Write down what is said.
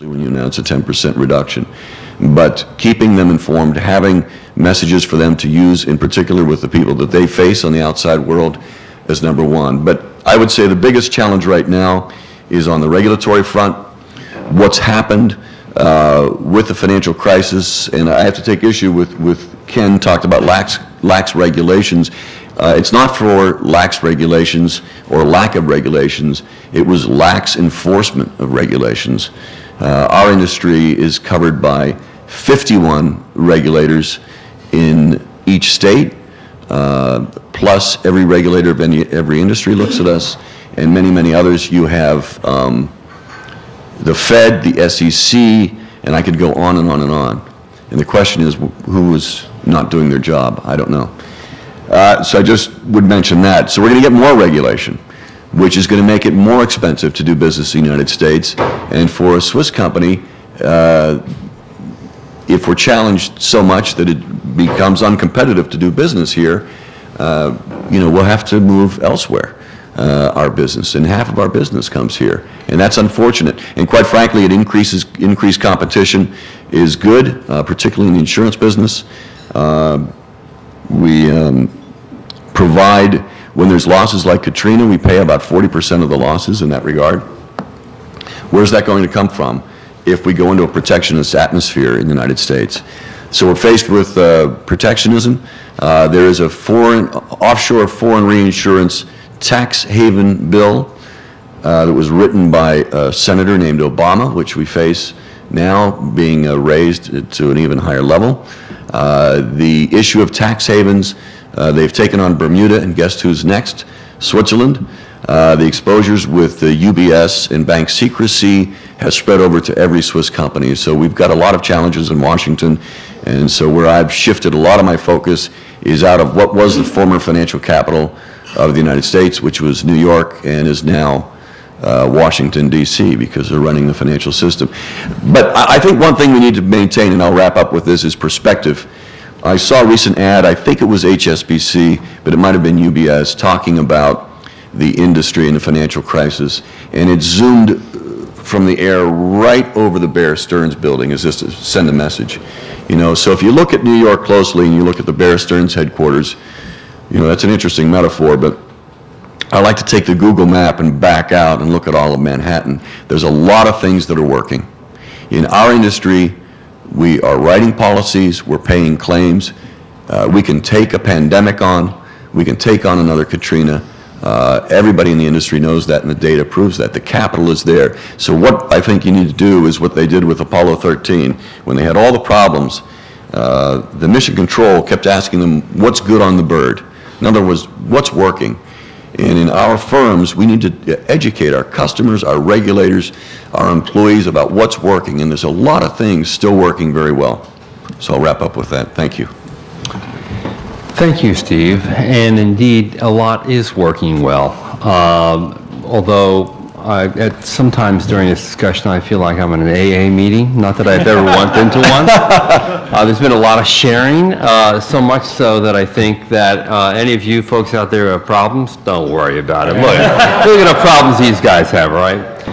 when you announce a 10% reduction. But keeping them informed, having messages for them to use, in particular with the people that they face on the outside world, is number one. But I would say the biggest challenge right now is on the regulatory front. What's happened with the financial crisis, and I have to take issue with Ken talked about lax regulations. It's not for lax regulations or lack of regulations. It was lax enforcement of regulations. Our industry is covered by 51 regulators in each state, plus every regulator of every industry looks at us, and many, many others. You have the Fed, the SEC, and I could go on and on and on. And the question is, who is not doing their job? I don't know. So I just would mention that. So we're going to get more regulation, which is going to make it more expensive to do business in the United States. And for a Swiss company, if we're challenged so much that it becomes uncompetitive to do business here, you know, we'll have to move elsewhere, our business. And half of our business comes here. And that's unfortunate. And quite frankly, increased competition is good, particularly in the insurance business. We provide, when there's losses like Katrina, we pay about 40% of the losses in that regard. Where's that going to come from if we go into a protectionist atmosphere in the United States? So we're faced with protectionism. There is a offshore foreign reinsurance tax haven bill that was written by a senator named Obama, which we face now being raised to an even higher level. The issue of tax havens, they've taken on Bermuda, and guess who's next? Switzerland. The exposures with the UBS and bank secrecy has spread over to every Swiss company. So we've got a lot of challenges in Washington, and so where I've shifted a lot of my focus is out of what was the former financial capital of the United States, which was New York, and is now Washington, D.C., because they're running the financial system. But I think one thing we need to maintain, and I'll wrap up with this, is perspective. I saw a recent ad, I think it was HSBC, but it might have been UBS, talking about the industry and the financial crisis, and it zoomed from the air right over the Bear Stearns building as just to send a message. You know, so if you look at New York closely and you look at the Bear Stearns headquarters, you know, that's an interesting metaphor, but I like to take the Google map and back out and look at all of Manhattan. There's a lot of things that are working. In our industry, we are writing policies, we're paying claims, we can take a pandemic on, we can take on another Katrina. Everybody in the industry knows that, and the data proves that. The capital is there. So what I think you need to do is what they did with Apollo 13. When they had all the problems, the mission control kept asking them, what's good on the bird? In other words, what's working? And in our firms, we need to educate our customers, our regulators, our employees about what's working. And there's a lot of things still working very well. So I'll wrap up with that. Thank you. Thank you, Steve. And indeed, a lot is working well. Although sometimes during this discussion, I feel like I'm in an AA meeting. Not that I've ever once been to one. There's been a lot of sharing, so much so that I think that any of you folks out there who have problems, don't worry about it. Look at the problems these guys have, right?